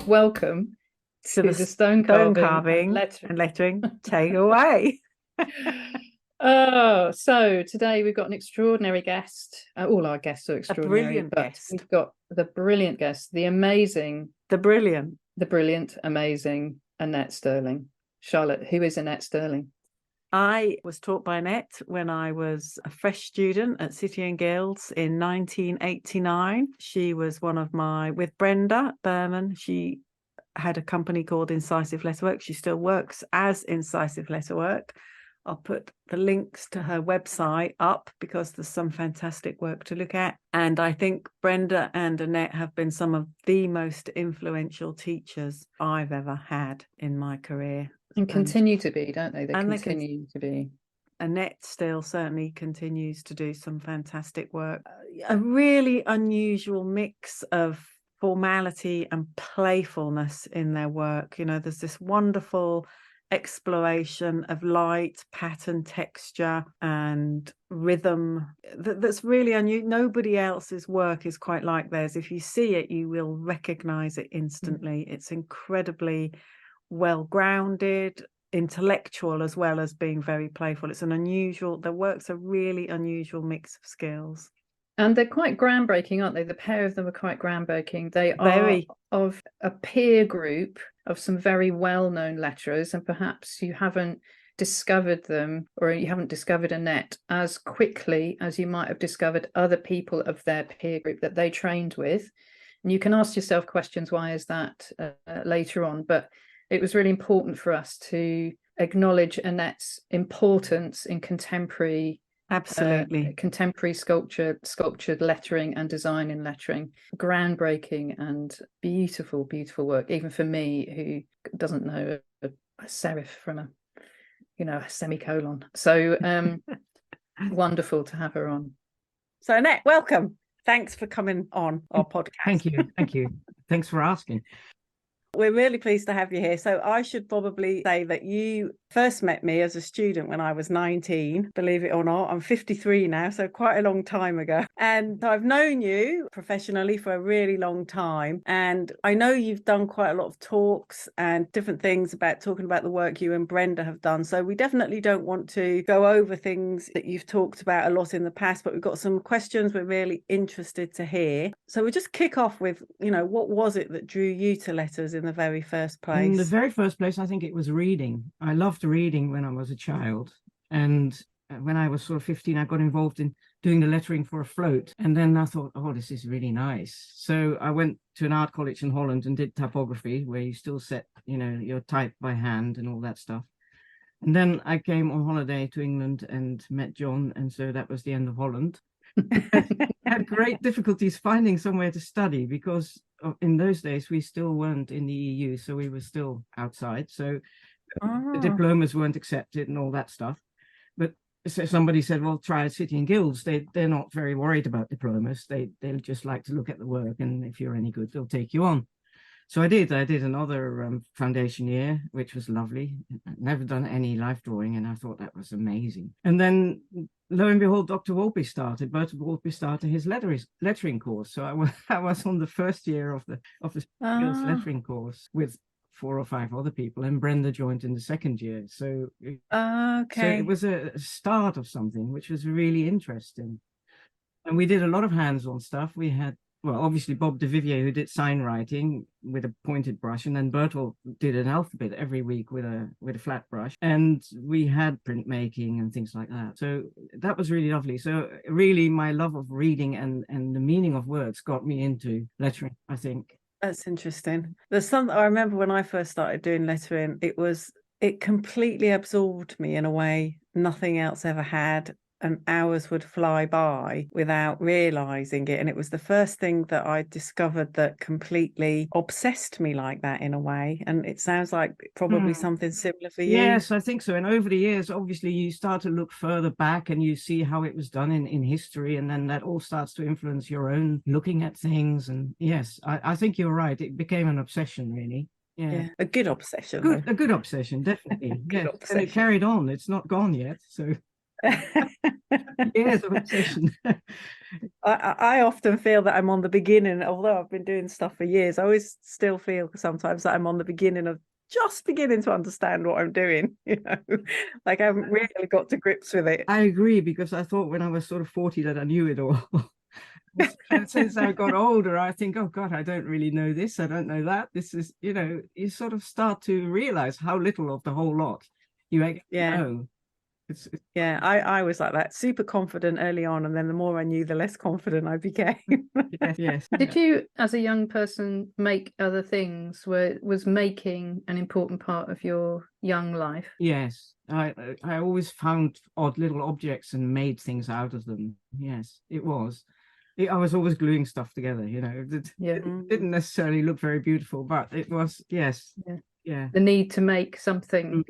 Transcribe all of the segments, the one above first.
Welcome to the stone carving and lettering take away. Oh, so today we've got an extraordinary guest. All our guests are extraordinary, brilliant but guest. we've got the brilliant guest, the brilliant, amazing Annet Stirling. Charlotte, who is Annet Stirling? I was taught by Annet when I was a fresh student at City and Guilds in 1989. She was with Brenda Berman. She had a company called Incisive Letterwork. She still works as Incisive Letterwork. I'll put the links to her website up because there's some fantastic work to look at. And I think Brenda and Annet have been some of the most influential teachers I've ever had in my career. And continue to be, don't they? They continue to be. Annet still certainly continues to do some fantastic work. A really unusual mix of formality and playfulness in their work. You know, there's this wonderful exploration of light, pattern, texture, and rhythm that's really unusual. Nobody else's work is quite like theirs. If you see it, you will recognize it instantly. It's incredibly well grounded, intellectual, as well as being very playful. It's their work's a really unusual mix of skills. And they're quite groundbreaking, aren't they? The pair of them are quite groundbreaking. They are of a peer group of some very well-known letterers, and perhaps you haven't discovered them, or you haven't discovered Annet as quickly as you might have discovered other people of their peer group that they trained with. And you can ask yourself questions, why is that, later on? But it was really important for us to acknowledge Annette's importance in contemporary sculptured lettering and design in lettering. Groundbreaking and beautiful work, even for me who doesn't know a serif from a semicolon. So wonderful to have her on. So Annet, welcome. Thanks for coming on our podcast. Thank you. Thanks for asking. We're really pleased to have you here. So I should probably say that you first met me as a student when I was 19, believe it or not. I'm 53 now, so quite a long time ago. And I've known you professionally for a really long time. And I know you've done quite a lot of talks and different things talking about the work you and Brenda have done. So we definitely don't want to go over things that you've talked about a lot in the past, but we've got some questions we're really interested to hear. So we'll just kick off with, what was it that drew you to letters in the very first place? In the very first place, I think it was reading. I loved reading when I was a child. And when I was sort of 15, I got involved in doing the lettering for a float. And then I thought, oh, this is really nice. So I went to an art college in Holland and did typography, where you still set, your type by hand and all that stuff. And then I came on holiday to England and met John. And so that was the end of Holland. Had great difficulties finding somewhere to study because in those days we still weren't in the EU, so we were still outside. So the diplomas weren't accepted and all that stuff. But so somebody said, well, try City and Guilds. They're not very worried about diplomas. They'll just like to look at the work, and if you're any good, they'll take you on. So I did another foundation year, which was lovely. I'd never done any life drawing, and I thought that was amazing. And then lo and behold, Bertha Wolpe started his lettering course. So I was on the first year of the skills lettering course with 4 or 5 other people, and Brenda joined in the second year. So it was a start of something which was really interesting. And we did a lot of hands-on stuff. We had, well, obviously Bob de Vivier, who did sign writing with a pointed brush, and then Bertel did an alphabet every week with a flat brush, and we had printmaking and things like that. So that was really lovely. So really, my love of reading and the meaning of words got me into lettering, I think. That's interesting. There's something I remember when I first started doing lettering. It completely absorbed me in a way nothing else ever had. And hours would fly by without realizing it. And it was the first thing that I discovered that completely obsessed me like that in a way. And it sounds like probably something similar for you. Yes, I think so. And over the years, obviously, you start to look further back and you see how it was done in history. And then that all starts to influence your own looking at things. And yes, I think you're right. It became an obsession, really. Yeah, a good obsession. A good obsession, definitely. Yes. Obsession. And it carried on. It's not gone yet. So yes, obsession. I often feel that I'm on the beginning, although I've been doing stuff for years. I always still feel sometimes that I'm on the beginning of just beginning to understand what I'm doing, like I haven't really got to grips with it. I agree, because I thought when I was sort of 40 that I knew it all. And since I got older, I think, oh God, I don't really know this. I don't know that. This is, you sort of start to realize how little of the whole lot you actually know. Yeah, I was like that, super confident early on, and then the more I knew, the less confident I became. Yes. Did you, as a young person, make other things? Was making an important part of your young life? Yes, I always found odd little objects and made things out of them. Yes, it was. I was always gluing stuff together. It didn't necessarily look very beautiful, but it was. Yes. Yeah. The need to make something.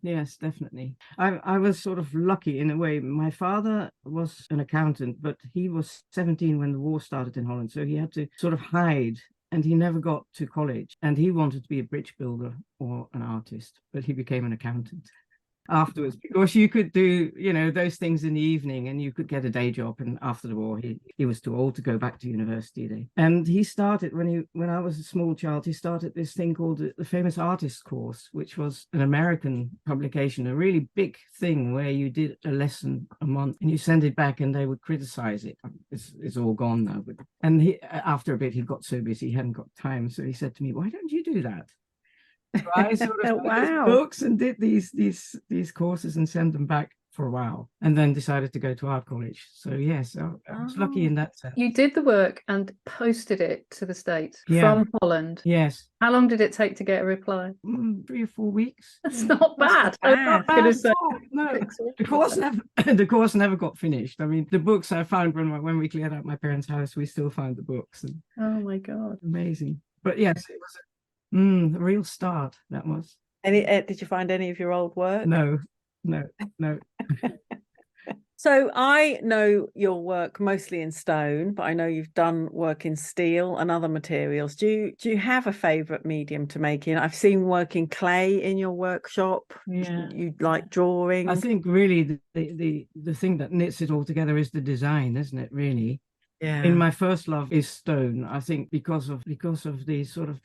Yes, definitely. I was sort of lucky in a way. My father was an accountant, but he was 17 when the war started in Holland, so he had to sort of hide, and he never got to college. And he wanted to be a bridge builder or an artist, but he became an accountant afterwards, because you could do those things in the evening, and you could get a day job. And after the war, he was too old to go back to university. And he started when I was a small child, he started this thing called the Famous Artist Course, which was an American publication, a really big thing where you did a lesson a month and you send it back and they would criticize it. It's all gone now, and after a bit he got so busy he hadn't got time, so he said to me, why don't you do that? So I sort of books and did these courses and sent them back for a while, and then decided to go to art college. So yes, I was lucky in that sense. You did the work and posted it to the States from Holland. Yes. How long did it take to get a reply? 3 or 4 weeks. That's not bad. I'm not going to say. No, the course never got finished. I mean, the books I found when we cleared out my parents' house, we still found the books. And oh my God. Amazing. But yes, it was a real start, that was. Did you find any of your old work? No. So I know your work mostly in stone, but I know you've done work in steel and other materials. Do you have a favorite medium to make in? I've seen work in clay in your workshop. Yeah. You like drawing. I think really the thing that knits it all together is the design, isn't it, really? Yeah. In my first love is stone, I think, because of the sort of,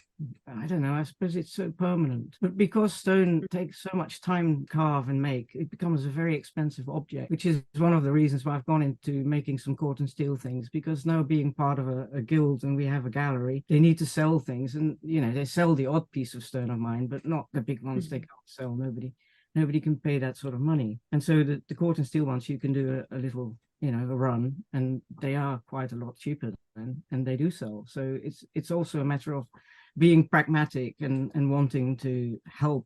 I don't know, I suppose it's so permanent. But because stone takes so much time to carve and make, it becomes a very expensive object, which is one of the reasons why I've gone into making some caught and steel things, because now being part of a guild and we have a gallery, they need to sell things, and they sell the odd piece of stone of mine, but not the big ones. They can't sell. Nobody can pay that sort of money. And so the caught and steel ones, you can do a little a run, and they are quite a lot cheaper and they do sell. So it's also a matter of being pragmatic and wanting to help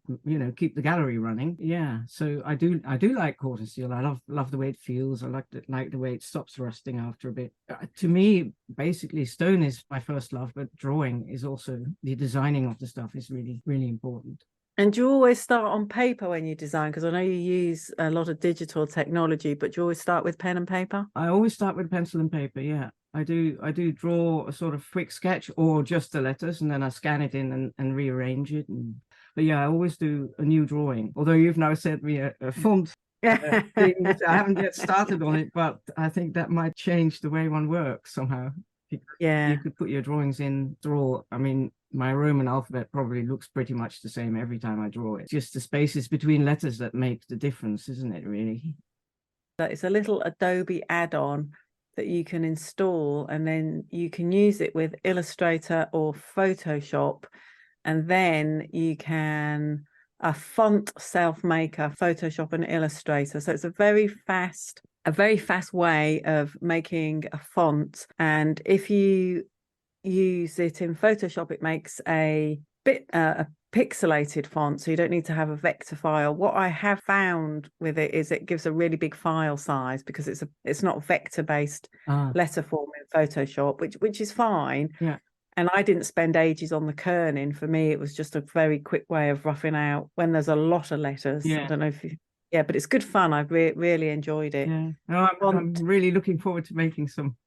keep the gallery running. Yeah, so I do like caught and steel. I love the way it feels. I like the way it stops rusting after a bit. To me, basically, stone is my first love, but drawing is also, the designing of the stuff is really, really important. And do you always start on paper when you design? Because I know you use a lot of digital technology, but do you always start with pen and paper? I always start with pencil and paper, yeah. I do draw a sort of quick sketch or just the letters, and then I scan it in and rearrange it. But yeah, I always do a new drawing. Although you've now sent me a font thing, which I haven't yet started on it, but I think that might change the way one works somehow. Yeah. You could put your drawings in, draw. I mean, my Roman alphabet probably looks pretty much the same every time I draw it. It's just the spaces between letters that make the difference, isn't it, really? It's a little Adobe add-on that you can install, and then you can use it with Illustrator or Photoshop, and then you can a Fontself maker, Photoshop and Illustrator. So it's a very fast way of making a font. And if you use it in Photoshop, it makes a pixelated font, so you don't need to have a vector file. What I have found with it is it gives a really big file size, because it's not vector based letter form in Photoshop, which is fine. Yeah. And I didn't spend ages on the kerning. For me, it was just a very quick way of roughing out when there's a lot of letters. Yeah. I don't know if you... Yeah, but it's good fun. I've really enjoyed it. Yeah. No, I'm really looking forward to making some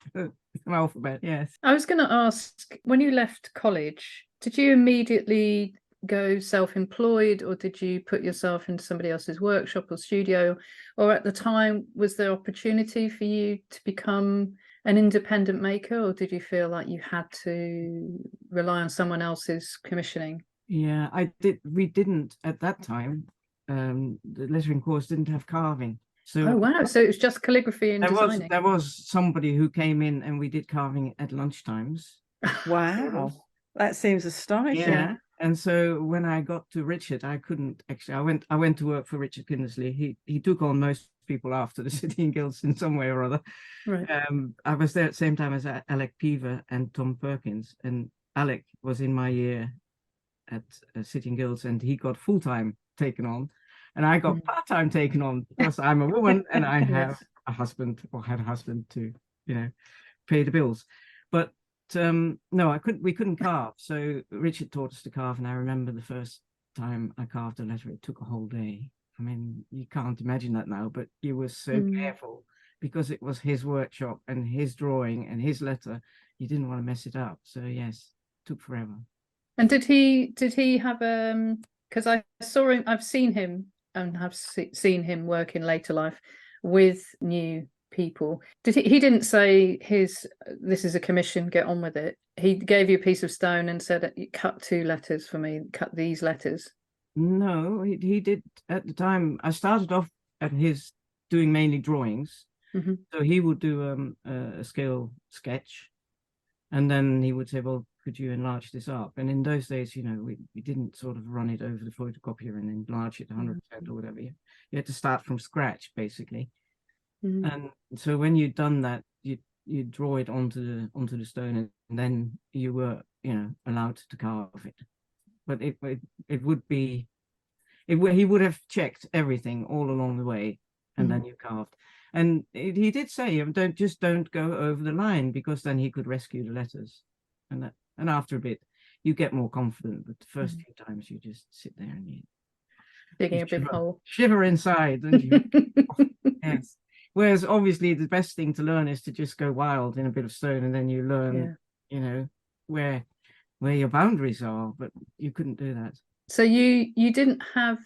alphabet. Yes. I was going to ask, when you left college, did you immediately go self-employed, or did you put yourself into somebody else's workshop or studio, or at the time was there opportunity for you to become an independent maker, or did you feel like you had to rely on someone else's commissioning? Yeah, we didn't at that time. The lettering course didn't have carving. So oh wow, so it was just calligraphy and designing. There was somebody who came in and we did carving at lunchtimes. Wow, that seems astonishing. Yeah. And so when I got to Richard, I couldn't actually. I went to work for Richard Kindersley. He took on most people after the City and Guilds in some way or other. Right. I was there at the same time as Alec Peaver and Tom Perkins, and Alec was in my year at City and Guilds, and he got full-time taken on, and I got part-time taken on because I'm a woman and I have a husband, or had a husband to, pay the bills. But no, we couldn't carve. So Richard taught us to carve, and I remember the first time I carved a letter, it took a whole day. I mean, you can't imagine that now, but he was so careful because it was his workshop and his drawing and his letter. You didn't want to mess it up. So yes, it took forever. And did he have because I saw him, I've seen him and have seen him work in later life with new people. He didn't say this is a commission, get on with it. He gave you a piece of stone and said, cut 2 letters for me, cut these letters. No, he did at the time. I started off at his doing mainly drawings. So he would do a scale sketch, and then he would say, well, could you enlarge this up? And in those days, we didn't sort of run it over the photocopier and enlarge it 100% or whatever. You had to start from scratch, basically. And so when you'd done that, you draw it onto the stone, and then you were, allowed to carve it. But it would be, he would have checked everything all along the way, and then you carved. And he did say, don't go over the line, because then he could rescue the letters. And after a bit, you get more confident. But the first few times, you just sit there and you digging a big hole, shiver inside, don't you? Yes. Whereas obviously the best thing to learn is to just go wild in a bit of stone, and then you learn, where your boundaries are. But you couldn't do that. So you didn't have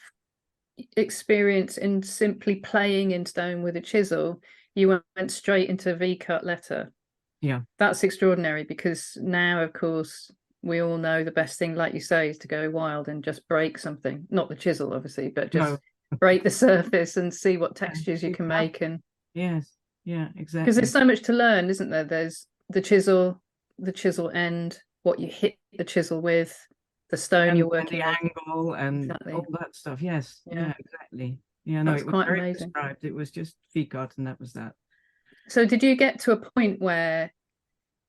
experience in simply playing in stone with a chisel. You went straight into V-cut letter. Yeah, that's extraordinary, because now, of course, we all know the best thing, like you say, is to go wild and just break something. Not the chisel, obviously, but just break the surface and see what textures you can make. And yes, yeah, exactly. Because there's so much to learn, isn't there? There's the chisel end, what you hit the chisel with, the stone you're working on, the angle, and all that stuff. Yes, yeah, exactly. Yeah, no, it was quite amazing. Described. It was just V-cut, and that was that. So did you get to a point where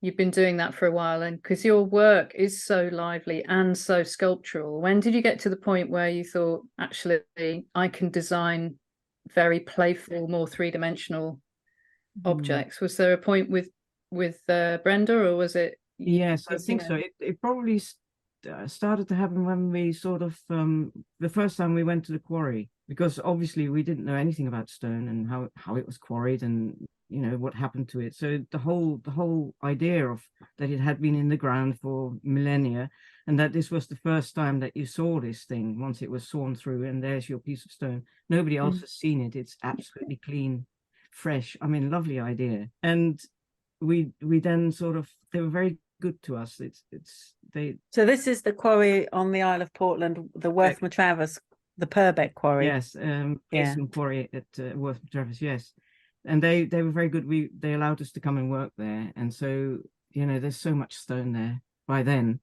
you've been doing that for a while, and because your work is so lively and so sculptural, when did you get to the point where you thought, actually, I can design very playful, more three-dimensional objects? Was there a point with Brenda, or was it? Yes, I think so. It probably started to happen when we sort of the first time we went to the quarry, because obviously we didn't know anything about stone and how it was quarried, and what happened to it. So the whole idea of that it had been in the ground for millennia, and that this was the first time that you saw this thing once it was sawn through, and there's your piece of stone. Nobody else has seen it. It's absolutely clean, fresh. I mean, lovely idea. And we then sort of, they were very good to us. So this is the quarry on the Isle of Portland, the Worth Matravers, the Purbeck quarry. Yes, quarry at Worth Matravers. Yes. And they were very good. They allowed us to come and work there. And so, there's so much stone there. By then,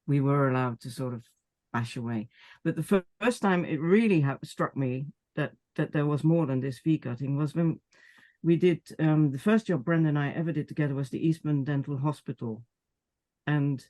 we were allowed to sort of bash away. But the first time it really struck me that there was more than this V-cutting was when we did, the first job Brenda and I ever did together was the Eastman Dental Hospital. And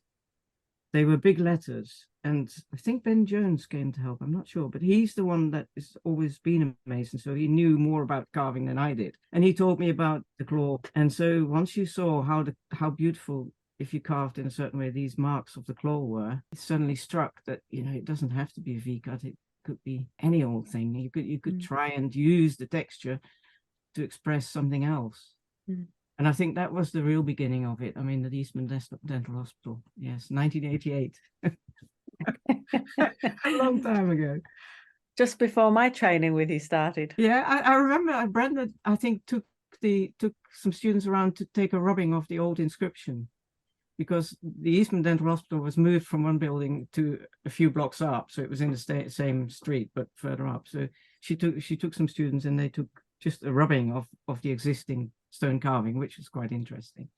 they were big letters. And I think Ben Jones came to help. I'm not sure, but he's the one that has always been a mason. So he knew more about carving than I did. And he taught me about the claw. And so once you saw how beautiful, if you carved in a certain way, these marks of the claw were, it suddenly struck that, it doesn't have to be a V-cut. It could be any old thing. You could try and use the texture to express something else. And I think that was the real beginning of it. I mean, the Eastman Dental Hospital. Yes, 1988. a long time ago. Just before my training with you started. Yeah, I remember Brenda, I think, took some students around to take a rubbing of the old inscription, because the Eastman Dental Hospital was moved from one building to a few blocks up, so it was in the same street but further up. So she took some students, and they took just a rubbing of the existing stone carving, which was quite interesting.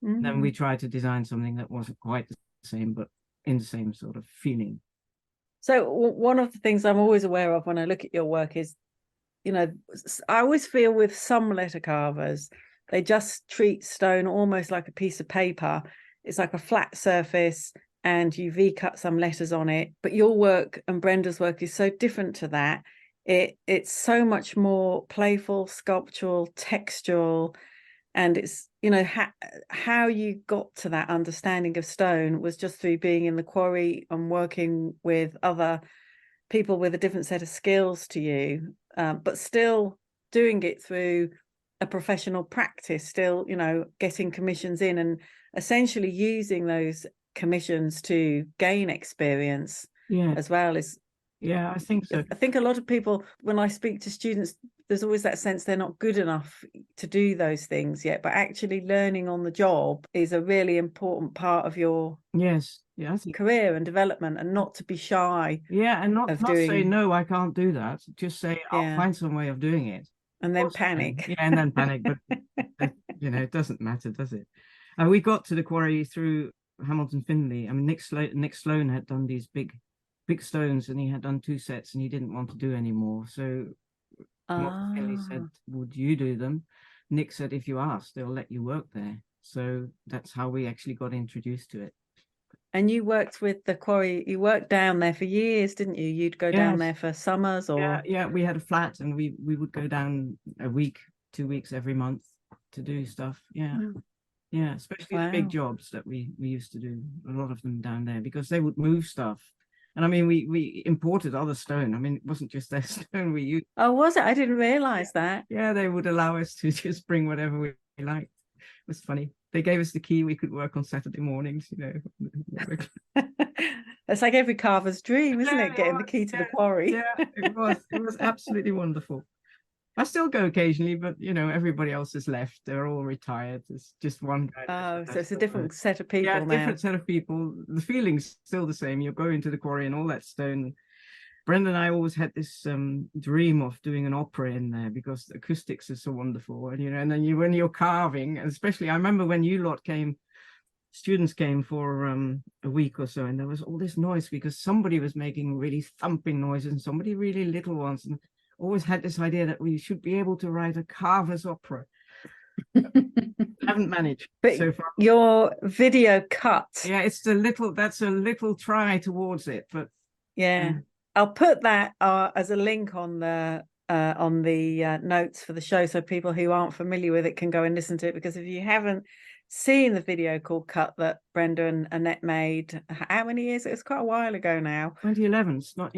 Mm. Then we tried to design something that wasn't quite the same, but in the same sort of feeling. So one of the things I'm always aware of when I look at your work is, you know, I always feel with some letter carvers, they just treat stone almost like a piece of paper. It's like a flat surface and you V-cut some letters on it. But your work and Brenda's work is so different to that. It's so much more playful, sculptural, textural. And it's, you know, how you got to that understanding of stone was just through being in the quarry and working with other people with a different set of skills to you, but still doing it through a professional practice, still, you know, getting commissions in and essentially using those commissions to gain experience. Yeah, as well as. Yeah, I think so. I think a lot of people, when I speak to students, there's always that sense they're not good enough to do those things yet, but actually learning on the job is a really important part of your career and development, and not to be shy. Yeah, and not say, no, I can't do that. Just say, I'll find some way of doing it. And then panic. Yeah, and then panic. But, you know, it doesn't matter, does it? We got to the quarry through Hamilton Finley. I mean, Nick Sloan had done these big stones, and he had done 2 sets, and he didn't want to do any more. So Finley said, would you do them? Nick said, if you ask, they'll let you work there. So that's how we actually got introduced to it. And you worked with the quarry, you worked down there for years, didn't you? You'd go down there for summers, or? Yeah, we had a flat, and we would go down a week, 2 weeks every month to do stuff. Yeah. Yeah, especially the big jobs that we used to do, a lot of them down there, because they would move stuff. And I mean, we imported other stone. I mean, it wasn't just their stone we used. Oh, was it? I didn't realize that. Yeah, they would allow us to just bring whatever we liked. It was funny. They gave us the key. We could work on Saturday mornings, you know. It's like every carver's dream, isn't it? Getting the key to the quarry. Yeah, it was. It was absolutely wonderful. I still go occasionally, but, you know, everybody else has left. They're all retired. It's just one guy. Oh, so it's a different set of people now. Different set of people. The feeling's still the same. You go into the quarry and all that stone. Brenda and I always had this dream of doing an opera in there, because the acoustics are so wonderful. And, you know, and then when you're carving, and especially, I remember when you lot came, students came for a week or so, and there was all this noise because somebody was making really thumping noises and somebody really little ones. And always had this idea that we should be able to write a carver's opera. Haven't managed so far. Your video cut. Yeah, that's a little try towards it, but I'll put that as a link on the notes for the show, so people who aren't familiar with it can go and listen to it. Because if you haven't seen the video called Cut that Brenda and Annette made, how many years? It was quite a while ago now. 2011. It's not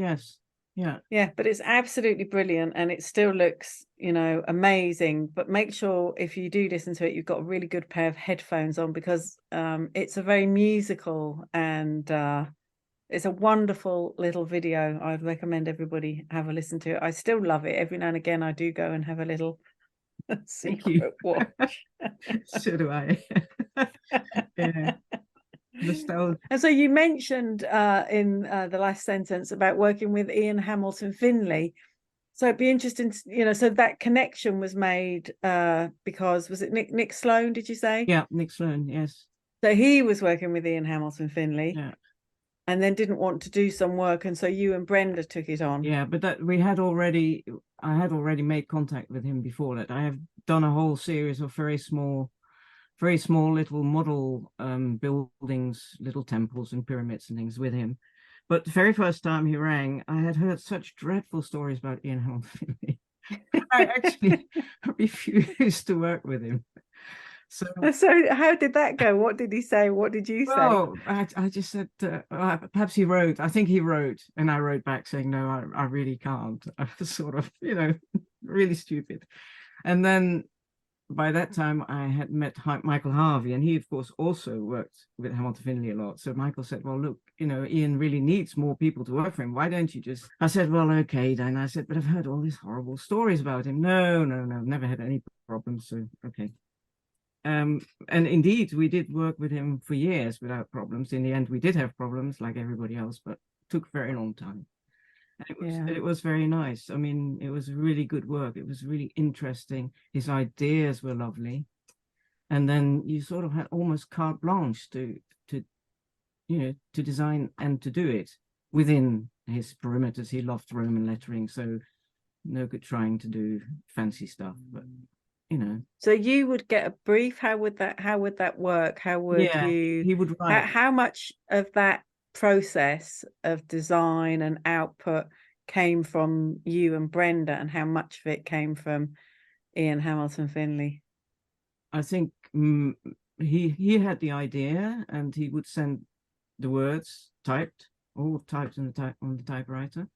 Yeah, but it's absolutely brilliant, and it still looks, you know, amazing. But make sure if you do listen to it, you've got a really good pair of headphones on, because it's a very musical and it's a wonderful little video. I'd recommend everybody have a listen to it. I still love it. Every now and again, I do go and have a little secret watch. So do I. Yeah. And so you mentioned in the last sentence about working with Hamilton Finley. So it'd be interesting, you know, so that connection was made because, was it Nick Sloan, did you say? Yeah, Nick Sloan, yes. So he was working with Hamilton Finley. Yeah. And then didn't want to do some work, and so you and Brenda took it on. Yeah, but I had already made contact with him before that. I have done a whole series of very small little model buildings, little temples and pyramids and things with him. But the very first time he rang, I had heard such dreadful stories about Hamilton Finley. I actually refused to work with him. So how did that go? What did he say? What did you say? Oh, I just said, perhaps he wrote. I think he wrote, and I wrote back saying, no, I really can't. I was sort of, you know, really stupid. And then by that time I had met Michael Harvey, and he of course also worked with Hamilton Finley a lot. So Michael said, well, look, Ian really needs more people to work for him. Why don't you just, I said, well, okay then. I said, but I've heard all these horrible stories about him. No, never had any problems. So okay. And indeed, we did work with him for years without problems. In the end, we did have problems like everybody else, but it took a very long time. And it was very nice. I mean, it was really good work. It was really interesting. His ideas were lovely. And then you sort of had almost carte blanche to design and to do it within his perimeters. He loved Roman lettering, so no good trying to do fancy stuff, but So you would get a brief. How would that work? How would he would write. How much of that process of design and output came from you and Brenda, and how much of it came from Ian Hamilton Finley? I think he had the idea, and he would send the words typed, all typed on the typewriter,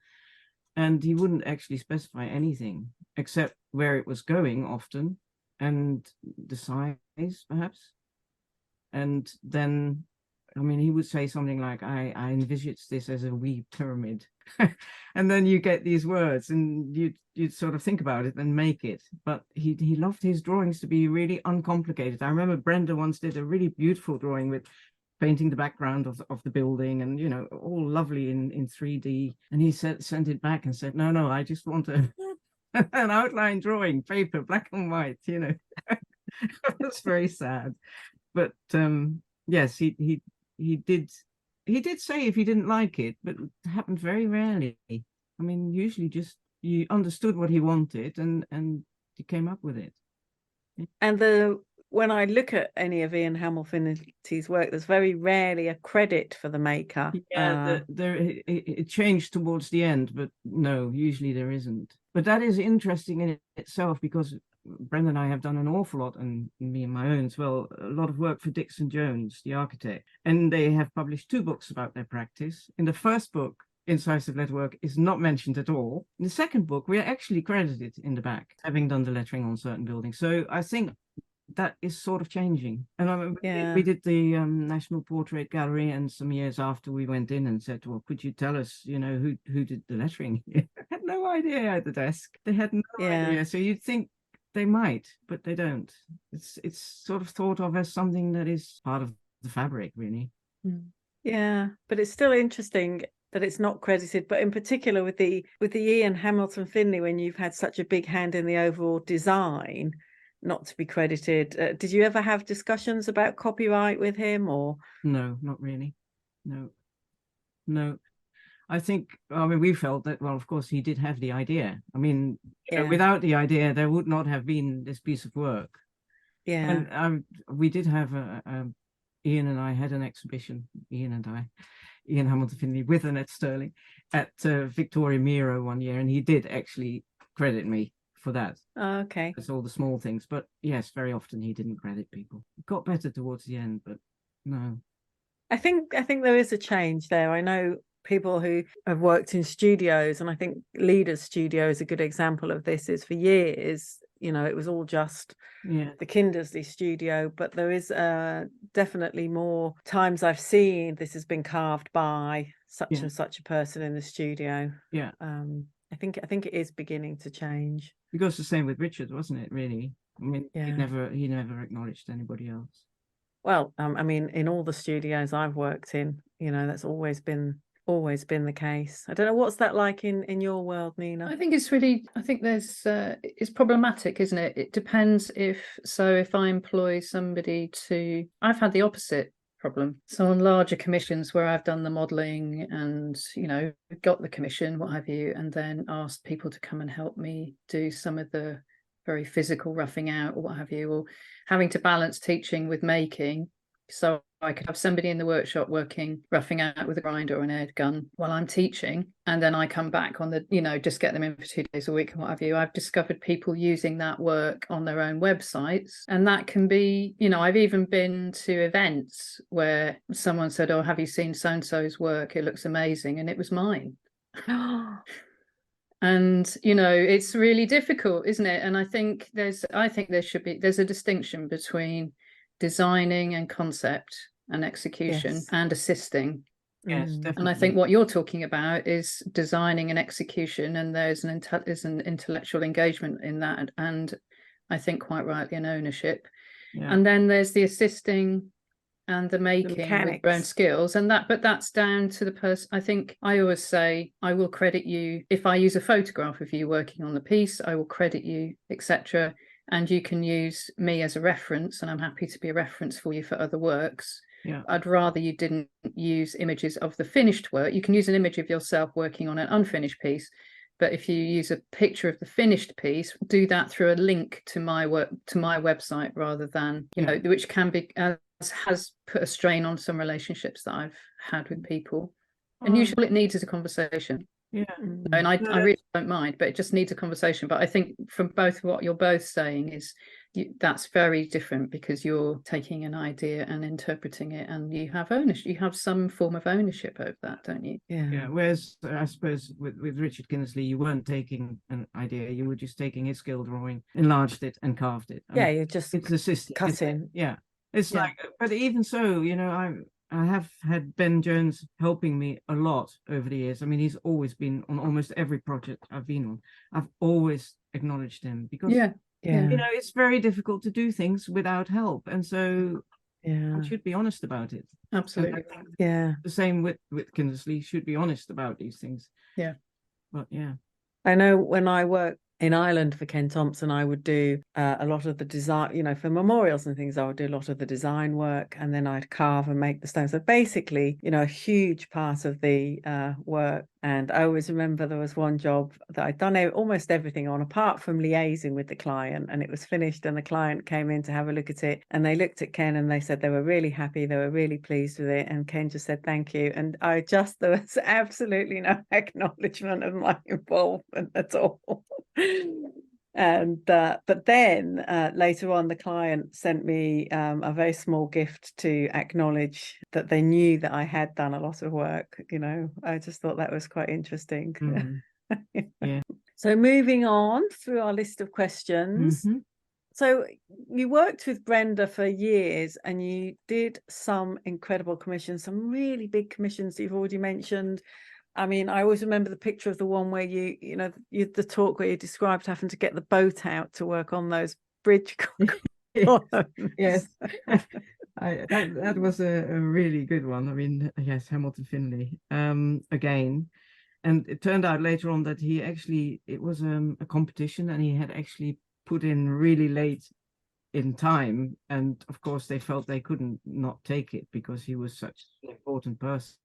and he wouldn't actually specify anything except where it was going often, and the size perhaps. And then, I mean, he would say something like, I envisage this as a wee pyramid. And then you get these words and you'd sort of think about it and make it. But he loved his drawings to be really uncomplicated. I remember Brenda once did a really beautiful drawing with painting the background of the building, and all lovely in 3D. And he sent it back and said, no, I just want an outline drawing, paper, black and white. That's very sad. But yes, he did say if he didn't like it, but it happened very rarely. I mean, usually just you understood what he wanted and you came up with it. And when I look at any of Ian Hamilton Finley's work, there's very rarely a credit for the maker. Yeah, it changed towards the end, but no, usually there isn't. But that is interesting in itself, because Brenda and I have done an awful lot, and me and my own as well, a lot of work for Dixon Jones, the architect. And they have published 2 books about their practice. In the first book, Incisive Letterwork is not mentioned at all. In the second book, we are actually credited in the back, having done the lettering on certain buildings. So I think that is sort of changing. And we did the National Portrait Gallery, and some years after we went in and said, well, could you tell us, who did the lettering? I had no idea at the desk. They had no idea. So you'd think they might, but they don't. It's sort of thought of as something that is part of the fabric, really. Yeah, but it's still interesting that it's not credited, but in particular with the Ian Hamilton Finley, when you've had such a big hand in the overall design, not to be credited. Did you ever have discussions about copyright with him, or? No, not really. No. I think, we felt that, well, of course, he did have the idea. I mean, without the idea, there would not have been this piece of work. Yeah. And we did have Ian and I had an exhibition, Ian Hamilton Finley with Annet Stirling at Victoria Miro one year, and he did actually credit me for that. Oh, okay. It's all the small things, but yes, very often he didn't credit people. It got better towards the end, but no. I think there is a change there. I know people who have worked in studios, and I think Leader's Studio is a good example of this. Is for years, it was all just the Kindersley studio, but there is definitely more times I've seen this has been carved by such and such a person in the studio. Yeah. I think it is beginning to change. It goes the same with Richard, wasn't it, really? I mean, he never acknowledged anybody else. Well, I mean, in all the studios I've worked in, that's always been the case. I don't know, what's that like in your world, Nina? I think there's it's problematic, isn't it? It depends if I employ somebody I've had the opposite problem. So on larger commissions where I've done the modelling and, got the commission, what have you, and then asked people to come and help me do some of the very physical roughing out or what have you, or having to balance teaching with making. So I could have somebody in the workshop roughing out with a grinder or an air gun while I'm teaching, and then I come back on just get them in for 2 days a week and what have you. I've discovered people using that work on their own websites, and that can be, I've even been to events where someone said, oh, have you seen so-and-so's work? It looks amazing. And it was mine. And it's really difficult, isn't it? And I think there's a distinction between designing and concept and execution and assisting. Yes, definitely. And I think what you're talking about is designing and execution, and there's an intellectual engagement in that, and I think quite rightly an ownership. And then there's the assisting and the making with your own skills, but that's down to the person. I think I always say, I will credit you if I use a photograph of you working on the piece, I will credit you, etc. And you can use me as a reference, and I'm happy to be a reference for you for other works. I'd rather you didn't use images of the finished work. You can use an image of yourself working on an unfinished piece, but if you use a picture of the finished piece, do that through a link to my work, to my website, rather than which can be has put a strain on some relationships that I've had with people. And usually all it needs is a conversation. And I really don't mind, but it just needs a conversation. But I think from both what you're both saying is that's very different, because you're taking an idea and interpreting it, and you have ownership. You have some form of ownership over that, don't you? Whereas I suppose with Richard Kindersley, you weren't taking an idea, you were just taking his skill drawing, enlarged it and carved it. You're just cutting. It's like, but even so, I have had Ben Jones helping me a lot over the years. I mean, he's always been on almost every project I've been on. I've always acknowledged him, because it's very difficult to do things without help, and so I should be honest about it. Absolutely. The same with Kindersley, should be honest about these things. But I know when I worked in Ireland for Ken Thompson, I would do a lot of the design, for memorials and things. I would do a lot of the design work, and then I'd carve and make the stones. So basically, a huge part of the work. And I always remember there was one job that I'd done almost everything on, apart from liaising with the client, and it was finished, and the client came in to have a look at it, and they looked at Ken and they said they were really happy, they were really pleased with it, and Ken just said thank you. And there was absolutely no acknowledgement of my involvement at all. And but then later on, the client sent me a very small gift to acknowledge that they knew that I had done a lot of work. I just thought that was quite interesting. So moving on through our list of questions. So you worked with Brenda for years, and you did some incredible commissions, some really big commissions that you've already mentioned. I mean, I always remember the picture of the one where the talk where you described having to get the boat out to work on those bridge columns. Yes, that was a really good one. I mean, yes, Hamilton Finley again, and it turned out later on that it was a competition, and he had actually put in really late in time, and of course they felt they couldn't not take it because he was such an important person.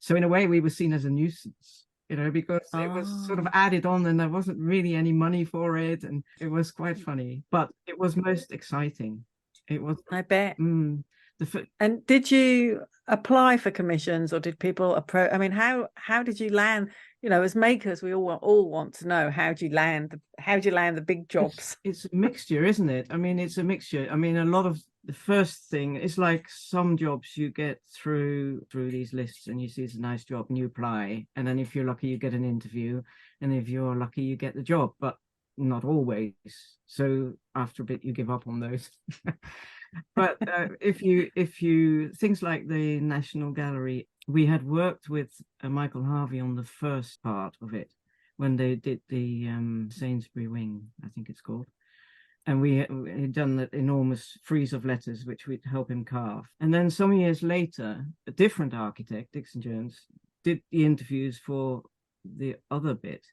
So in a way, we were seen as a nuisance, because it was sort of added on, and there wasn't really any money for it, and it was quite funny, but it was most exciting. It was, I bet. And did you apply for commissions, or did people approach? I mean, how did you land? As makers, we all want to know, how do you land the big jobs? It's a mixture, isn't it? I mean, it's a mixture. I mean, a lot of the first thing is like some jobs you get through these lists, and you see it's a nice job and you apply, and then if you're lucky you get an interview, and if you're lucky you get the job, but not always. So after a bit you give up on those. But if you things like the National Gallery, we had worked with Michael Harvey on the first part of it when they did the Sainsbury Wing, I think it's called. And we had done that enormous frieze of letters, which we'd help him carve. And then some years later, a different architect, Dixon Jones, did the interviews for the other bit.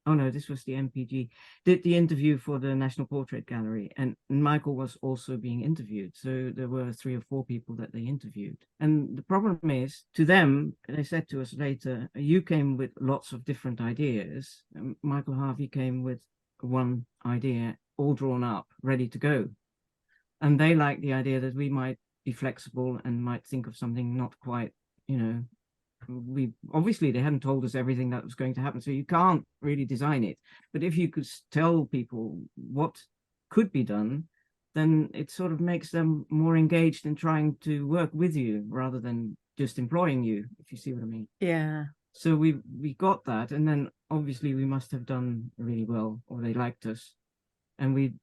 Oh no, this was the MPG, did the interview for the National Portrait Gallery, and Michael was also being interviewed. So there were 3 or 4 people that they interviewed. And the problem is, to them, they said to us later, you came with lots of different ideas. Michael Harvey came with one idea, all drawn up, ready to go. And they liked the idea that we might be flexible and might think of something not quite, we obviously they hadn't told us everything that was going to happen, so you can't really design it. But if you could tell people what could be done, then it sort of makes them more engaged in trying to work with you rather than just employing you, if you see what I mean. Yeah. So we got that, and then obviously we must have done really well, or they liked us, and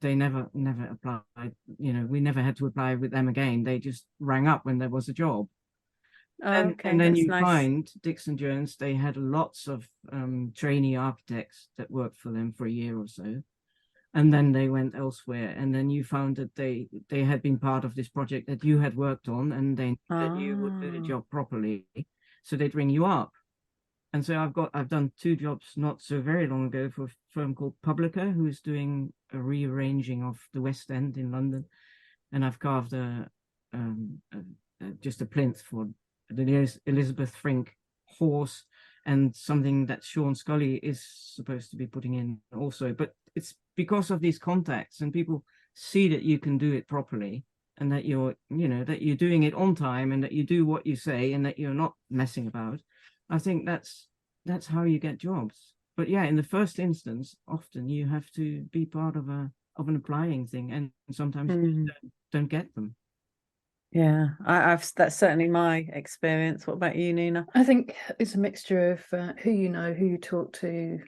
they never applied. We never had to apply with them again. They just rang up when there was a job. Oh, okay, and then that's you nice. find Dixon Jones, they had lots of trainee architects that worked for them for a year or so, and then they went elsewhere. And then you found that they had been part of this project that you had worked on, and they knew that you would do the job properly, so they'd ring you up. And so I've done 2 jobs not so very long ago for a firm called Publica, who's doing a rearranging of the West End in London, and I've carved just a plinth for the Elizabeth Frink horse, and something that Sean Scully is supposed to be putting in also. But it's because of these contacts, and people see that you can do it properly, and that you're doing it on time, and that you do what you say, and that you're not messing about. I think that's how you get jobs. But yeah, in the first instance, often you have to be part of an applying thing, and sometimes you don't get them. Yeah, that's certainly my experience. What about you, Nina? I think it's a mixture of who you know, who you talk to,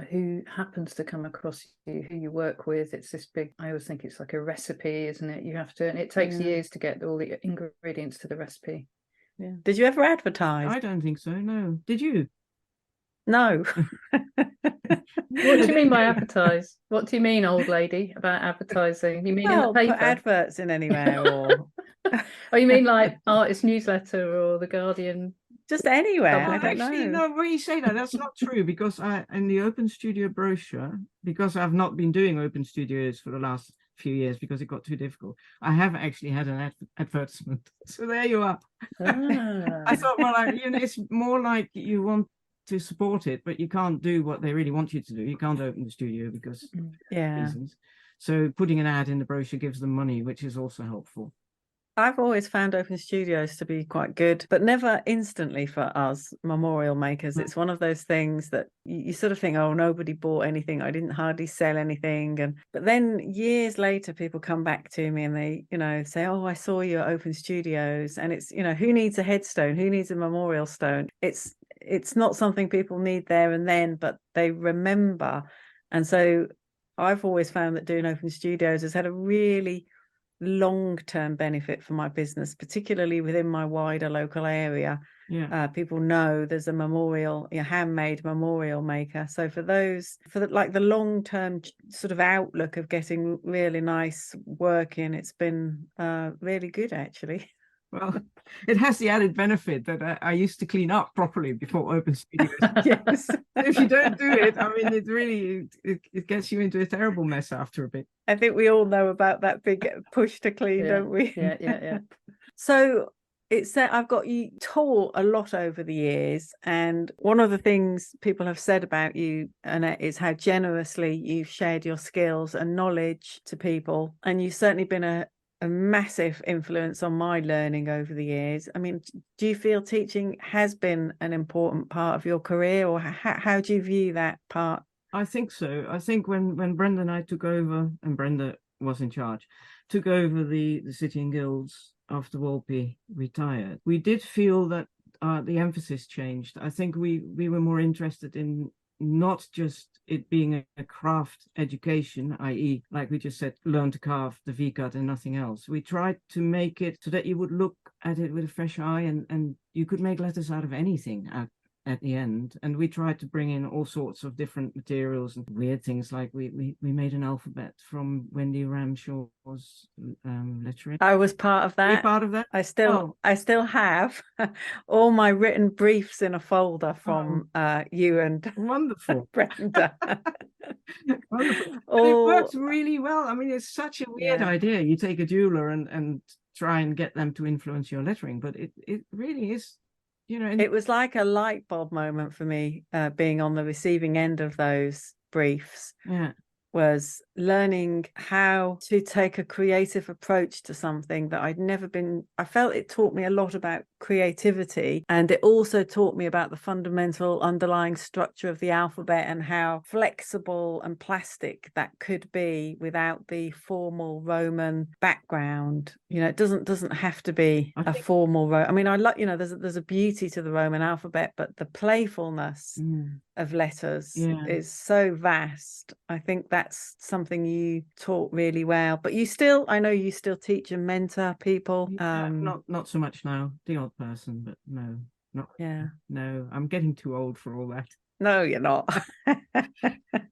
who happens to come across you, who you work with. It's this big, I always think it's like a recipe, isn't it? You have to, and it takes years to get all the ingredients to the recipe. Yeah. Did you ever advertise? I don't think so, no. Did you? No. What do you mean by advertise? What do you mean, old lady, about advertising? You mean in the paper? Put adverts in anywhere, or oh, you mean like Artist Newsletter or The Guardian? Just anywhere. I don't actually, know. no, when you say that, that's not true, because in the Open Studio brochure, because I've not been doing Open Studios for the last few years because it got too difficult, I have actually had an advertisement. So there you are. I thought, well, it's more like you want to support it, but you can't do what they really want you to do. You can't open the studio because of reasons. So putting an ad in the brochure gives them money, which is also helpful. I've always found open studios to be quite good, but never instantly for us memorial makers. It's one of those things that you sort of think, oh, nobody bought anything. I didn't hardly sell anything. But then years later, people come back to me and they, say, oh, I saw you at Open Studios. And it's, who needs a headstone? Who needs a memorial stone? It's not something people need there and then, but they remember. And so I've always found that doing Open Studios has had a really long-term benefit for my business, particularly within my wider local area. People know there's a memorial, handmade memorial maker. So for the long-term sort of outlook of getting really nice work in, it's been really good, actually. Well, it has the added benefit that I used to clean up properly before Open Studios. Yes. If you don't do it, I mean, it really it gets you into a terrible mess after a bit. I think we all know about that big push to clean, don't we? Yeah. So it's I've got you taught a lot over the years, and one of the things people have said about you, Annette, is how generously you've shared your skills and knowledge to people, and you've certainly been a massive influence on my learning over the years. I mean, do you feel teaching has been an important part of your career, or how do you view that part? I think so. I think when Brenda and I took over, and Brenda was in charge, took over the City and Guilds after Walpy retired, we did feel that the emphasis changed. I think we were more interested in not just it being a craft education, i.e., like we just said, learn to carve the V-cut and nothing else. We tried to make it so that you would look at it with a fresh eye, and you could make letters out of anything at the end. And we tried to bring in all sorts of different materials and weird things, like we made an alphabet from Wendy Ramshaw's lettering. I was part of that. You're part of that? I still have all my written briefs in a folder from you and wonderful Brenda. Wonderful. And it works really well. I mean, it's such a weird idea. You take a jeweler and try and get them to influence your lettering, but it really is. It was like a light bulb moment for me, being on the receiving end of those briefs. Was learning how to take a creative approach to something that I'd never been. I felt it taught me a lot about creativity, and it also taught me about the fundamental underlying structure of the alphabet and how flexible and plastic that could be without the formal Roman background. You know, it doesn't have to be a formal I mean, I like, you know, there's a beauty to the Roman alphabet, but the playfulness of letters is so vast. I think that's something you taught really well. But I know you still teach and mentor people. Not so much now, the odd person, but no, I'm getting too old for all that. No, you're not.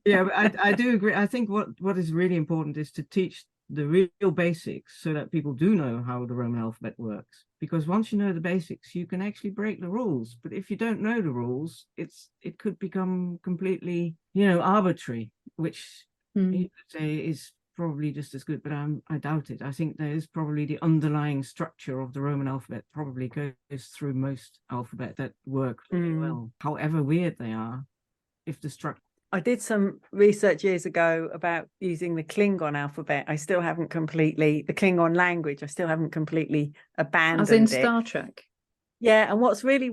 Yeah, but I do agree. I think what is really important is to teach the real basics so that people do know how the Roman alphabet works. Because once you know the basics, you can actually break the rules. But if you don't know the rules, it could become completely, arbitrary, which you could say is probably just as good, but I doubt it. I think there is probably the underlying structure of the Roman alphabet probably goes through most alphabet that work really well, however weird they are. If the structure. I did some research years ago about using the Klingon alphabet. The Klingon language, I still haven't completely abandoned it. As in Star Trek? Yeah, and what's really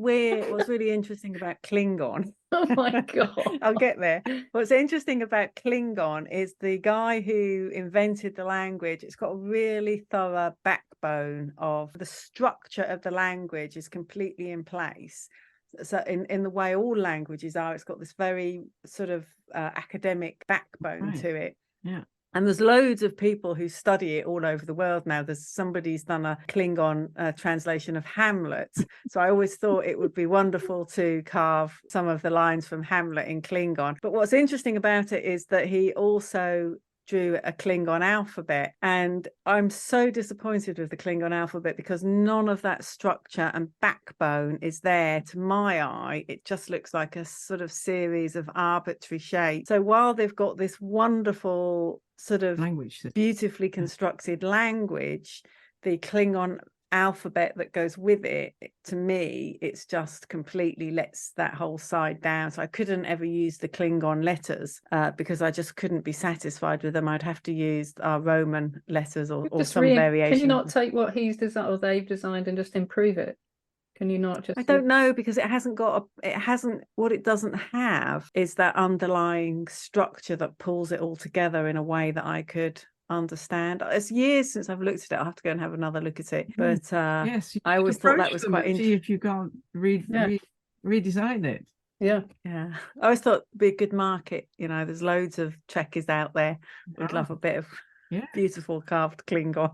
interesting about Klingon. Oh my God. I'll get there. What's interesting about Klingon is the guy who invented the language. It's got a really thorough backbone of the structure of the language is completely in place. So in the way all languages are, it's got this very sort of academic backbone to it. Yeah. And there's loads of people who study it all over the world now. Somebody's done a Klingon translation of Hamlet. So I always thought it would be wonderful to carve some of the lines from Hamlet in Klingon. But what's interesting about it is that he also drew a Klingon alphabet, and I'm so disappointed with the Klingon alphabet because none of that structure and backbone is there. To my eye, it just looks like a sort of series of arbitrary shapes. So while they've got this wonderful sort of language, beautifully constructed language, the Klingon alphabet that goes with it, to me, it's just completely lets that whole side down. So I couldn't ever use the Klingon letters because I just couldn't be satisfied with them. I'd have to use our Roman letters or some variation. Can you not take what he's designed or they've designed and just improve it? Can you not just? I don't know, because what it doesn't have is that underlying structure that pulls it all together in a way that I could understand. It's years since I've looked at it. I'll have to go and have another look at it. But yes, I always thought that was quite interesting. See if you can't redesign it. Yeah. I always thought it'd be a good market. There's loads of Trekkies out there who'd love a bit of beautiful carved Klingon.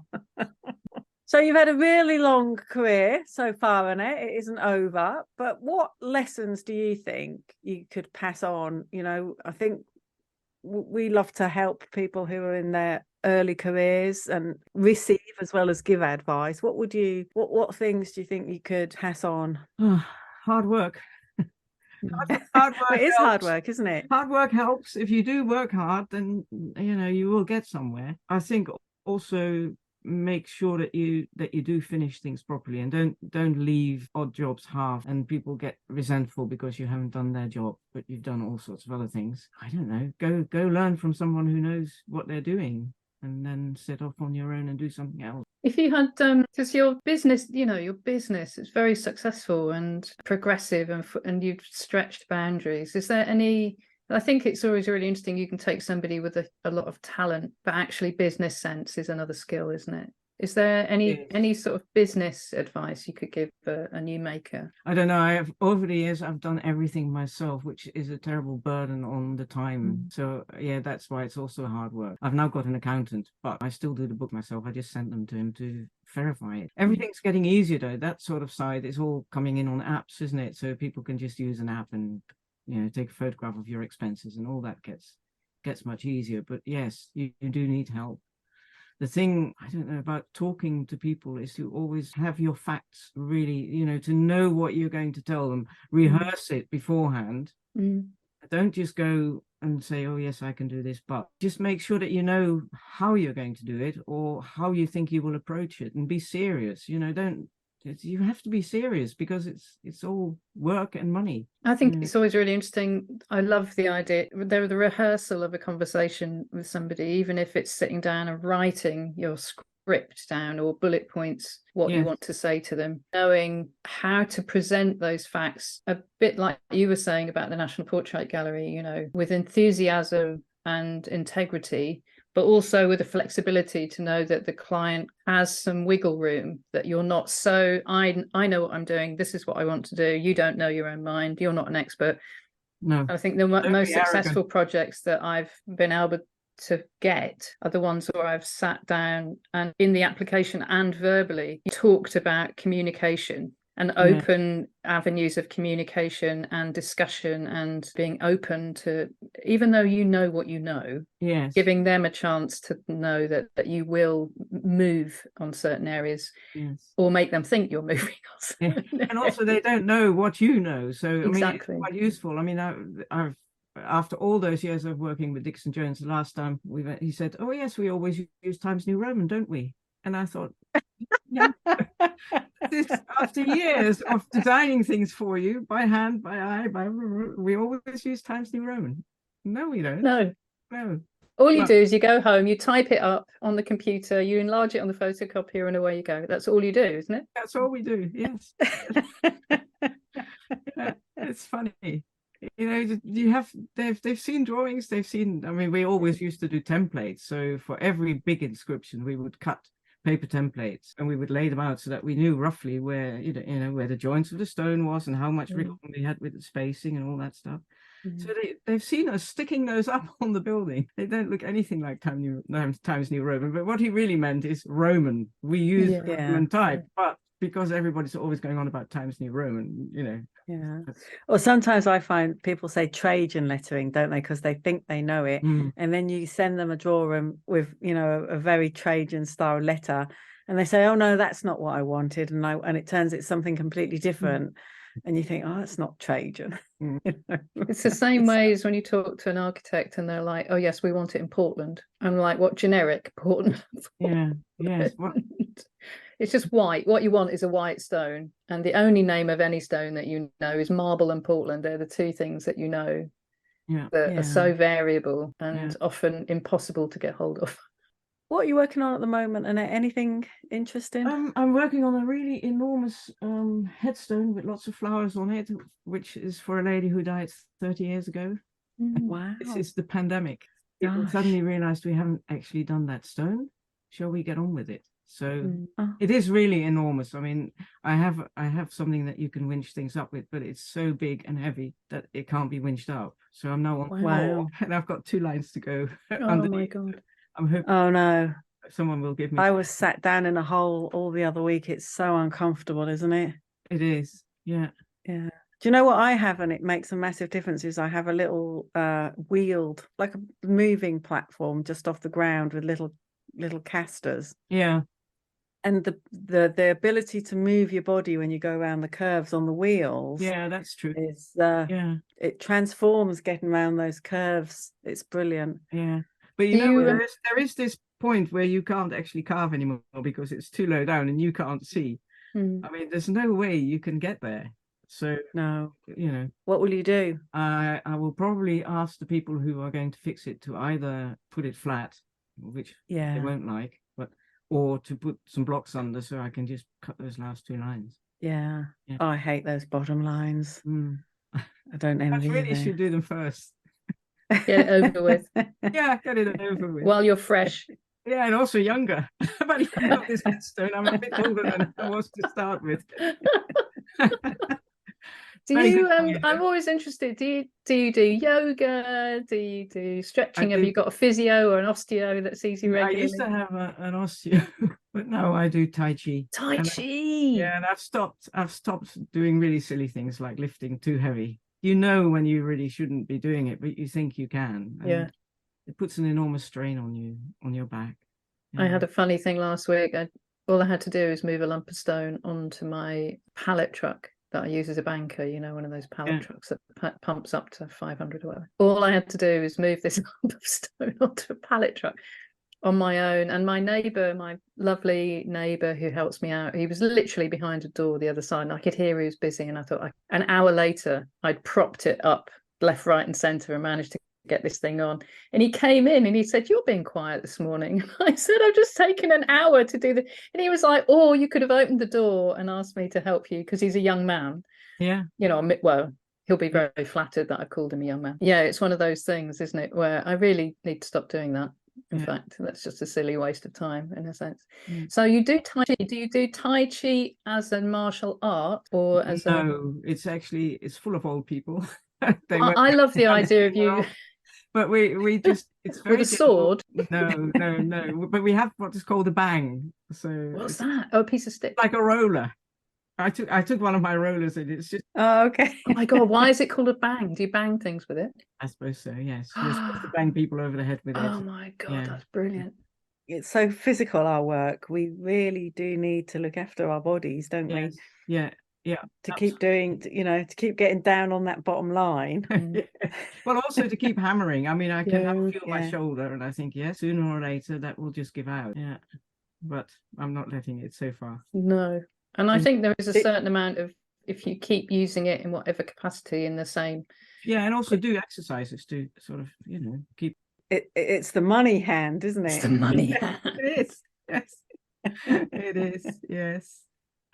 So you've had a really long career so far, Annette. It isn't over. But what lessons do you think you could pass on? I think we love to help people who are in their early careers and receive as well as give advice. What things do you think you could pass on? Hard work. Hard work. It is hard work, isn't it? Hard work helps. If you do work hard, then you will get somewhere. I think also make sure that you do finish things properly and don't leave odd jobs half and people get resentful because you haven't done their job but you've done all sorts of other things. I don't know, go learn from someone who knows what they're doing and then set off on your own and do something else. If you had because your business is very successful and progressive and you've stretched boundaries, is there any? I think it's always really interesting. You can take somebody with a lot of talent, but actually business sense is another skill, isn't it? Is there any sort of business advice you could give a new maker? I don't know. Over the years, I've done everything myself, which is a terrible burden on the time. So yeah, that's why it's also hard work. I've now got an accountant, but I still do the book myself. I just sent them to him to verify it. Everything's getting easier though. That sort of side is all coming in on apps, isn't it? So people can just use an app and take a photograph of your expenses and all that gets much easier. But yes, you do need help. The thing, I don't know, about talking to people is to always have your facts really, to know what you're going to tell them, rehearse it beforehand. Don't just go and say, oh yes, I can do this, but just make sure that you know how you're going to do it or how you think you will approach it and be serious. You have to be serious because it's all work and money. I think it's always really interesting. I love the idea, the rehearsal of a conversation with somebody, even if it's sitting down and writing your script down or bullet points what you want to say to them, knowing how to present those facts, a bit like you were saying about the National Portrait Gallery, you know, with enthusiasm and integrity, but also with the flexibility to know that the client has some wiggle room, that you're not so, I know what I'm doing, this is what I want to do, you don't know your own mind, you're not an expert. No, I think the most successful projects that I've been able to get are the ones where I've sat down and in the application and verbally talked about communication and open avenues of communication and discussion, and being open to, even though you know what you know, giving them a chance to know that you will move on certain areas, or make them think you're moving on. And also they don't know what you know, so I mean, it's Exactly. quite useful. I mean, I've after all those years of working with Dixon Jones, the last time he said, "Oh yes, we always use Times New Roman, don't we?" And I thought, yeah. This, after years of designing things for you by hand, by eye, we always use Times New Roman. No, we don't. No. No. All you do is you go home, you type it up on the computer, you enlarge it on the photocopier, and away you go. That's all you do, isn't it? That's all we do. Yes. It's funny. You know, they've seen drawings, they've seen, I mean, we always used to do templates. So for every big inscription, we would cut paper templates and we would lay them out so that we knew roughly where, you know, where the joints of the stone was and how much wriggle we had with the spacing and all that stuff. So they've seen us sticking those up on the building. They don't look anything like Times New Roman, but what he really meant is Roman. We use Roman type, but because everybody's always going on about Times New Roman, you know. Yeah. Or sometimes I find people say Trajan lettering, don't they? Because they think they know it. And then you send them a drawing with, you know, a very Trajan style letter, and they say, "Oh no, that's not what I wanted," and it turns it's something completely different. And you think, "Oh, it's not Trajan." You know? It's the same way as when you talk to an architect and they're like, "Oh yes, we want it in Portland." I'm like, "What generic Portland?" Yes. It's just white. What you want is a white stone, and the only name of any stone that you know is marble and Portland. They're the two things that you know that are so variable and often impossible to get hold of. What are you working on at the moment, and anything interesting? I'm working on a really enormous headstone with lots of flowers on it, which is for a lady who died 30 years ago. Wow. It's the pandemic. People suddenly realized we haven't actually done that stone. Shall we get on with it? So it is really enormous. I mean, I have something that you can winch things up with, but it's so big and heavy that it can't be winched up. So I'm now on floor, and I've got 2 lines to go. Oh my God. I'm hoping no, someone will give me. I was sat down in a hole all the other week. It's so uncomfortable, isn't it? It is. Yeah. Do you know what I have, and it makes a massive difference, is I have a little wheeled, like a moving platform just off the ground with little casters. Yeah. And the ability to move your body when you go around the curves on the wheels. Yeah, that's true. Is it transforms getting around those curves. It's brilliant. Yeah. But you know, there is this point where you can't actually carve anymore because it's too low down and you can't see. I mean, there's no way you can get there. So no, you know, what will you do? I will probably ask the people who are going to fix it to either put it flat, which they won't like, or to put some blocks under so I can just cut those last 2 lines. Yeah. Oh, I hate those bottom lines. I don't envy you. Really should do them first. Get it over with. Yeah, get it over with. While you're fresh. Yeah, and also younger. But I've got this headstone. I'm a bit older than I was to start with. Do you? I'm always interested. Do you do yoga? Do you do stretching? Have you got a physio or an osteo that sees you regularly? I used to have an osteo, but now I do tai chi. Tai chi. And I've stopped doing really silly things like lifting too heavy. You know when you really shouldn't be doing it, but you think you can. And it puts an enormous strain on you, on your back. I had a funny thing last week. All I had to do is move a lump of stone onto my pallet truck that I use as a banker, you know, one of those pallet trucks that pumps up to 500 or whatever. All I had to do is move this lump of stone onto a pallet truck on my own. And my neighbour, my lovely neighbour who helps me out, he was literally behind a door the other side, and I could hear he was busy. And I thought, an hour later, I'd propped it up left, right and centre and managed to get this thing on. And he came in and he said, "You're being quiet this morning." I said, "I've just taken an hour to do the," and he was like, "Oh, you could have opened the door and asked me to help you," because he's a young man. Yeah. You know, well, he'll be very flattered that I've called him a young man. Yeah, it's one of those things, isn't it, where I really need to stop doing that. In fact, that's just a silly waste of time in a sense. So you do Tai Chi. Do you do Tai Chi as a martial art or as No, it's full of old people. I love the idea of you. But we just, it's very with a sword. No. But we have what is called a bang. So what's that? Oh, a piece of stick. Like a roller. I took one of my rollers and it's just. Oh, okay. Oh my God, why is it called a bang? Do you bang things with it? I suppose so, yes. You're supposed to bang people over the head with it. Oh my God, that's brilliant. It's so physical, our work. We really do need to look after our bodies, don't we? Yeah. To keep doing, to keep getting down on that bottom line. Well, also to keep hammering. I mean, I can feel my shoulder and I think, sooner or later that will just give out. Yeah. But I'm not letting it so far. No. And I think there is a certain amount of, if you keep using it in whatever capacity in the same. Yeah, and also do exercises to sort of, keep. It's the money hand, isn't it? It's the money hand. It is. Yes. It is. Yes.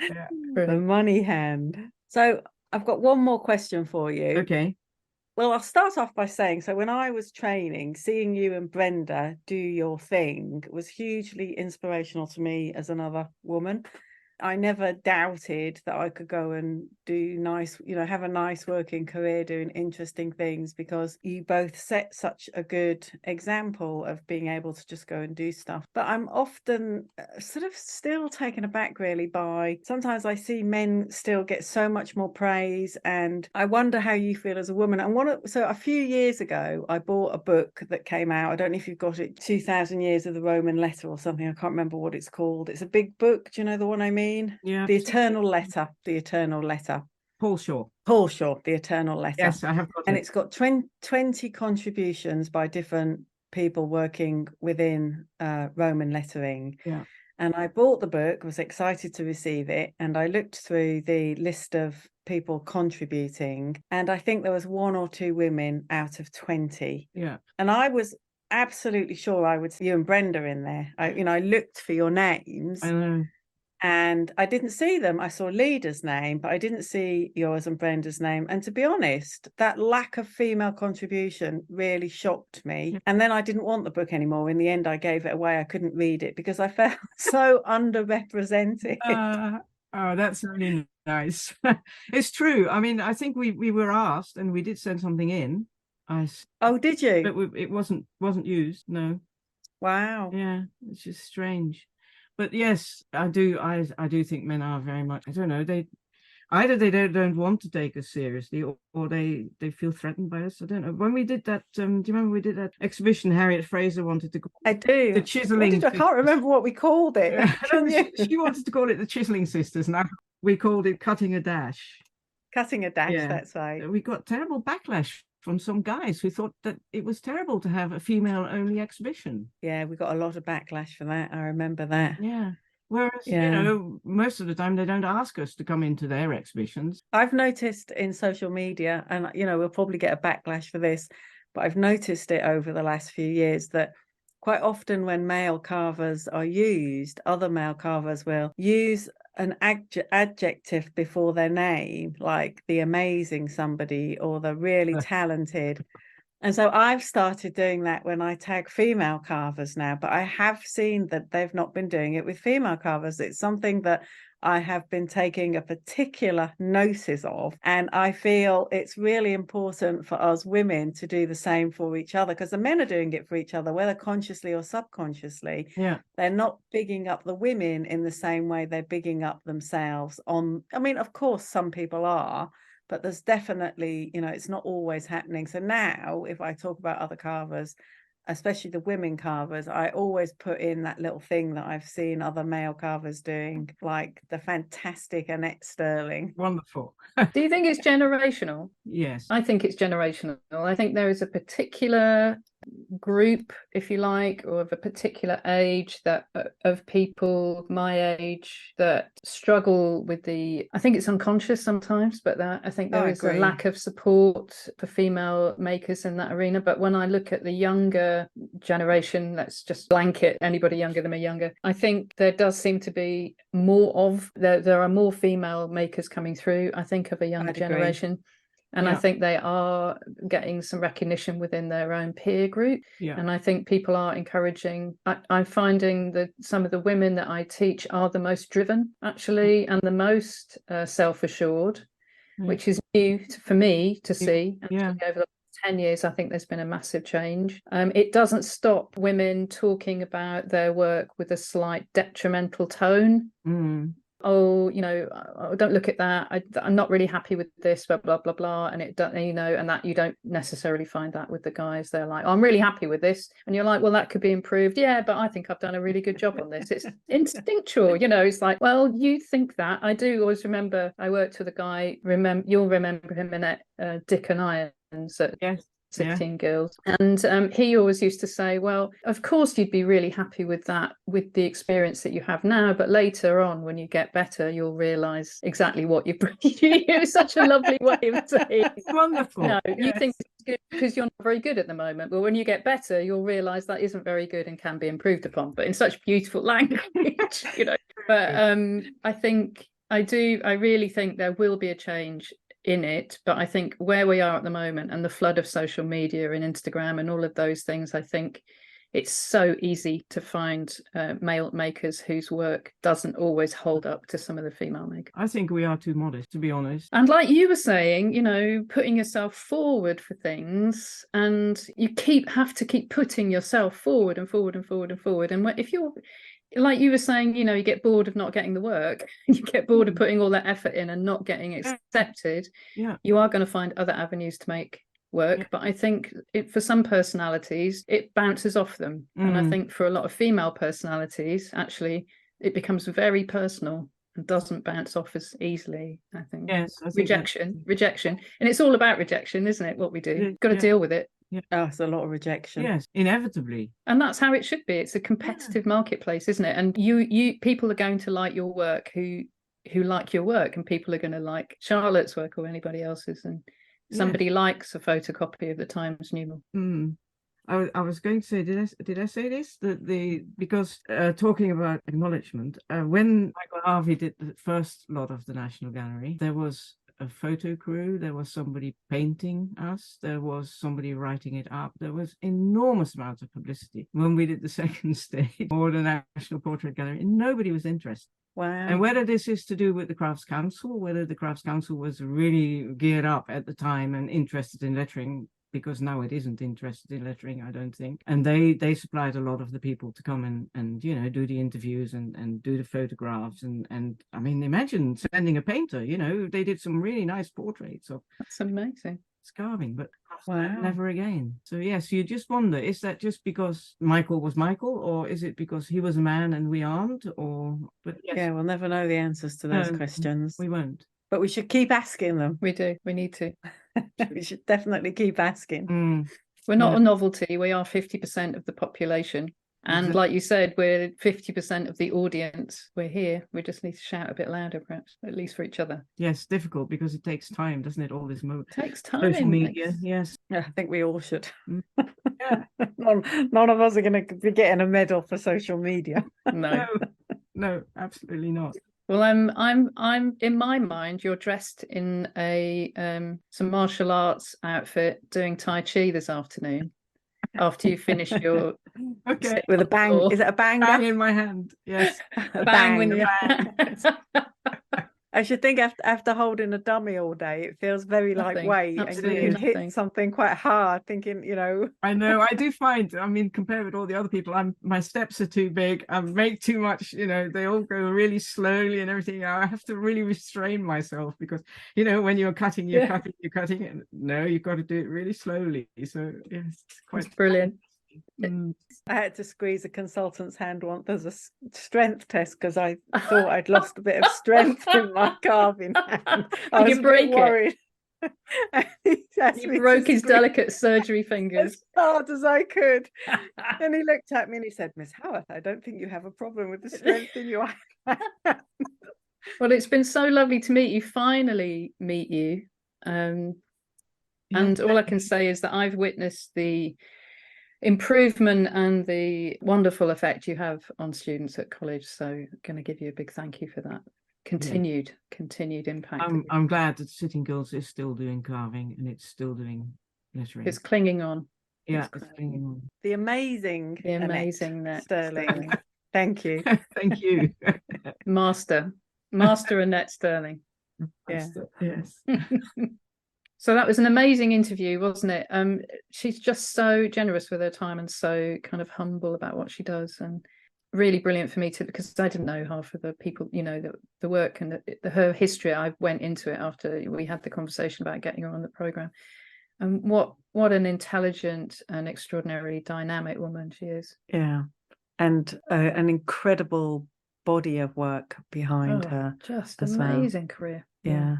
Yeah. The money hand. So I've got one more question for you. Okay. Well, I'll start off by saying, so when I was training, seeing you and Brenda do your thing was hugely inspirational to me as another woman. I never doubted that I could go and do nice, have a nice working career doing interesting things, because you both set such a good example of being able to just go and do stuff. But I'm often sort of still taken aback really by, sometimes I see men still get so much more praise, and I wonder how you feel as a woman. And so a few years ago, I bought a book that came out. I don't know if you've got it, 2000 Years of the Roman Letter or something. I can't remember what it's called. It's a big book. Do you know the one I mean? Yeah. The Eternal Letter. Paul Shaw, The Eternal Letter. Yes, I have got and it. It's got 20 contributions by different people working within Roman lettering. Yeah. And I bought the book, was excited to receive it, and I looked through the list of people contributing, and I think there was 1 or 2 women out of 20. Yeah. And I was absolutely sure I would see you and Brenda in there. I looked for your names. I know. And I didn't see them. I saw Leader's name, but I didn't see yours and Brenda's name. And to be honest, that lack of female contribution really shocked me. And then I didn't want the book anymore. In the end, I gave it away. I couldn't read it because I felt so underrepresented. Oh, that's really nice. It's true. I mean, I think we were asked, and we did send something in. Oh, did you? But it wasn't used. No. Wow. Yeah, it's just strange. But yes, I do think men are very much, I don't know, they don't want to take us seriously, or they feel threatened by us. I don't know. When we did that, do you remember we did that exhibition Harriet Fraser wanted to call I do. the Chiseling I can't remember what we called it. She wanted to call it the Chiseling Sisters. Now we called it Cutting a Dash. Cutting a Dash, that's right. We got terrible backlash from some guys who thought that it was terrible to have a female-only exhibition. Yeah, we got a lot of backlash for that. I remember that. Yeah. Whereas, most of the time they don't ask us to come into their exhibitions. I've noticed in social media, and, we'll probably get a backlash for this, but I've noticed it over the last few years that quite often when male carvers are used, other male carvers will use an adjective before their name, like the amazing somebody or the really talented. And so I've started doing that when I tag female carvers now, but I have seen that they've not been doing it with female carvers. It's something that I have been taking a particular notice of, and I feel it's really important for us women to do the same for each other, because the men are doing it for each other, whether consciously or subconsciously. Yeah, they're not bigging up the women in the same way they're bigging up themselves. Of course some people are, but there's definitely, it's not always happening. So now if I talk about other carvers, especially the women carvers, I always put in that little thing that I've seen other male carvers doing, like the fantastic Annet Stirling. Wonderful. Do you think it's generational? Yes. I think it's generational. I think there is a particular group, if you like, or of a particular age, that of people my age that struggle with I think it's unconscious sometimes, but that I think there is a lack of support for female makers in that arena. But when I look at the younger generation, let's just blanket anybody younger than me younger, I think there does seem to be there are more female makers coming through, I think, of a younger generation. And I think they are getting some recognition within their own peer group. Yeah. And I think people are encouraging. I'm finding that some of the women that I teach are the most driven, actually, and the most self-assured, which is new for me to see. Over the 10 years, I think there's been a massive change. It doesn't stop women talking about their work with a slight detrimental tone. Oh, don't look at that. I'm not really happy with this, blah, blah, blah, blah. And and that you don't necessarily find that with the guys. They're like, oh, I'm really happy with this. And you're like, well, that could be improved. Yeah, but I think I've done a really good job on this. It's instinctual, it's like, well, you think that. I do always remember I worked with a guy, you'll remember him, Annette, Dick and Irons at 16 Girls. And he always used to say, well, of course you'd be really happy with that, with the experience that you have now, but later on when you get better you'll realise exactly what you bring. It was such a lovely way of saying it's wonderful. You think it's good because you're not very good at the moment, but when you get better you'll realise that isn't very good and can be improved upon, but in such beautiful language. But I really think there will be a change in it, but I think where we are at the moment and the flood of social media and Instagram and all of those things, I think it's so easy to find male makers whose work doesn't always hold up to some of the female makers. I think we are too modest, to be honest. And like you were saying, putting yourself forward for things, and you have to keep putting yourself forward and forward and forward and forward. And if you're like you were saying, you get bored of not getting the work, you get bored of putting all that effort in and not getting accepted, you are going to find other avenues to make work. But I think for some personalities, it bounces off them. And I think for a lot of female personalities, actually, it becomes very personal and doesn't bounce off as easily, I think. Yes, I think rejection. And it's all about rejection, isn't it, what we do? Got to deal with it. Yeah. Oh, it's a lot of rejection. Yes, inevitably. And that's how it should be. It's a competitive marketplace, isn't it? And people are going to like your work who like your work, and people are going to like Charlotte's work or anybody else's, and somebody likes a photocopy of the Times New. I was going to say, did I say this? Because talking about acknowledgement, when Michael Harvey did the first lot of the National Gallery, there was a photo crew, there was somebody painting us, there was somebody writing it up, there was enormous amounts of publicity. When we did the second stage or the National Portrait Gallery, nobody was interested. Wow. And whether this is to do with the Crafts Council, whether the Crafts Council was really geared up at the time and interested in lettering, because now it isn't interested in lettering, I don't think. And they supplied a lot of the people to come and do the interviews and do the photographs. And I mean, imagine sending a painter, they did some really nice portraits of. That's amazing. Carving, but never again. So yes, you just wonder, is that just because Michael was Michael, or is it because he was a man and we aren't? But yes. We'll never know the answers to those questions. We won't. But we should keep asking them. We do. We need to. We should definitely keep asking. We're not a novelty. We are 50% of the population. And like you said, we're 50% of the audience. We're here. We just need to shout a bit louder, perhaps, at least for each other. Yes, difficult because it takes time, doesn't it? All this takes time. Social media, yes. Yeah, I think we all should. None of us are going to be getting a medal for social media. No, absolutely not. Well, I'm in my mind, you're dressed in some martial arts outfit doing Tai Chi this afternoon. After you finish your with a bang, is it a bang? Bang in my hand, yes. A bang with your hand. I should think after holding a dummy all day, it feels very lightweight, and you can hit something quite hard. Thinking, I know. I do find. I mean, compared with all the other people, my steps are too big. I make too much. They all go really slowly and everything. I have to really restrain myself because when you're cutting, you're cutting. And no, you've got to do it really slowly. So yes, it's quite brilliant. I had to squeeze a consultant's hand once as a strength test because I thought I'd lost a bit of strength in my carving hand. I was a bit worried. He broke his delicate surgery fingers. as hard as I could. And he looked at me and he said, Miss Howarth, I don't think you have a problem with the strength in your hand. Well, it's been so lovely to finally meet you. And all I can say is that I've witnessed the improvement and the wonderful effect you have on students at college. So I'm going to give you a big thank you for that. Continued impact. I'm glad that Sitting Girls is still doing carving and it's still doing lettering. It's clinging on. Yeah, it's clinging on. The amazing Annet Stirling. Thank you. Thank you. Master Annet Stirling. Yeah. Yes. So that was an amazing interview, wasn't it? She's just so generous with her time and so kind of humble about what she does, and really brilliant for me because I didn't know half of the people, the work and her history. I went into it after we had the conversation about getting her on the program, and what an intelligent and extraordinarily dynamic woman she is. Yeah, and an incredible body of work behind her. Just as amazing well. career. Yeah.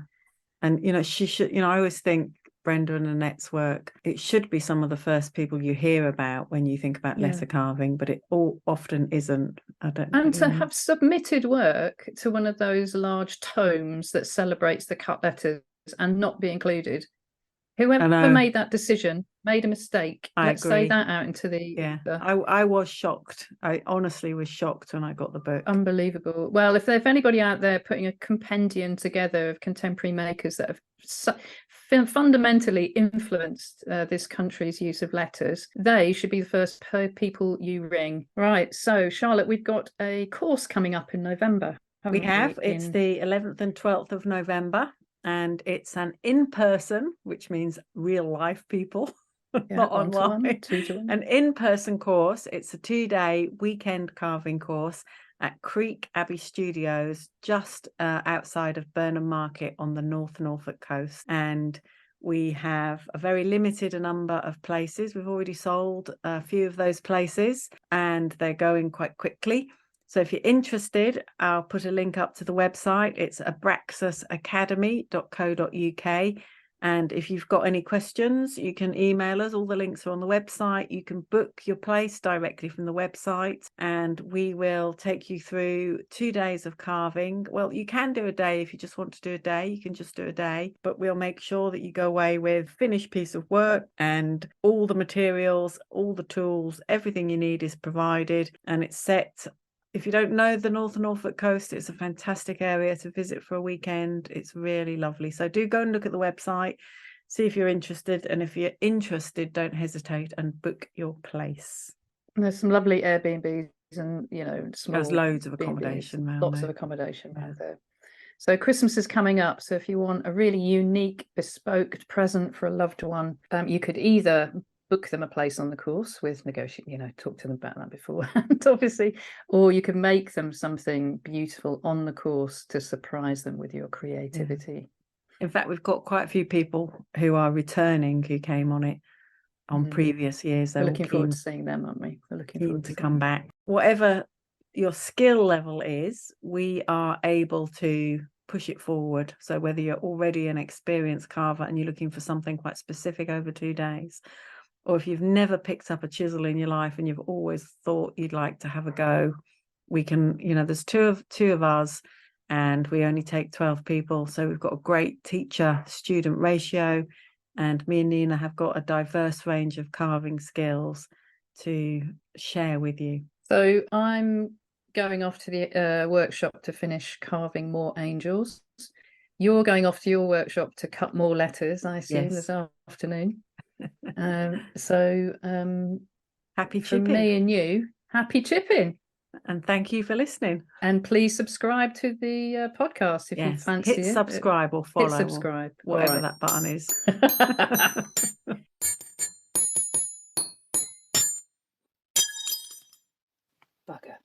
And she should, I always think Brenda and Annette's work, it should be some of the first people you hear about when you think about letter carving, but it often isn't. And to have submitted work to one of those large tomes that celebrates the cut letters and not be included. Whoever made that decision made a mistake. Let's say that out into the I was shocked. I honestly was shocked when I got the book. Unbelievable. Well, if anybody out there putting a compendium together of contemporary makers that have fundamentally influenced this country's use of letters, they should be the first people you ring. Right. So, Charlotte, we've got a course coming up in November. We have. It's the 11th and 12th of November. And it's an in-person, which means real life people, not online. 2-1. An in-person course. It's a 2-day weekend carving course at Creek Abbey Studios, just outside of Burnham Market on the North Norfolk coast. And we have a very limited number of places. We've already sold a few of those places and they're going quite quickly. So if you're interested, I'll put a link up to the website. It's abraxasacademy.co.uk. And if you've got any questions, you can email us. All the links are on the website. You can book your place directly from the website, and we will take you through 2 days of carving. Well, you can do a day if you just want to do a day. You can just do a day, but we'll make sure that you go away with a finished piece of work and all the materials, all the tools, everything you need is provided, and it's set. If you don't know the North Norfolk coast, it's a fantastic area to visit for a weekend. It's really lovely. So do go and look at the website, see if you're interested. And if you're interested, don't hesitate and book your place. And there's some lovely Airbnbs and, there's loads of accommodation around lots there. of accommodation around there. So Christmas is coming up. So if you want a really unique, bespoke present for a loved one, you could either book them a place on the course with talk to them about that beforehand, obviously, or you can make them something beautiful on the course to surprise them with your creativity. In fact, we've got quite a few people who are returning who came on it on previous years. We're looking forward to seeing them, aren't we? We're looking forward to come back. Whatever your skill level is, we are able to push it forward. So whether you're already an experienced carver and you're looking for something quite specific over 2 days, or if you've never picked up a chisel in your life and you've always thought you'd like to have a go, we can, there's two of us and we only take 12 people. So we've got a great teacher-student ratio, and me and Nina have got a diverse range of carving skills to share with you. So I'm going off to the workshop to finish carving more angels. You're going off to your workshop to cut more letters, I assume, this afternoon. Happy from chipping. Me and you, happy chipping, and thank you for listening. And please subscribe to the podcast if you fancy hit subscribe or follow. Hit subscribe, or whatever that button is. Bugger.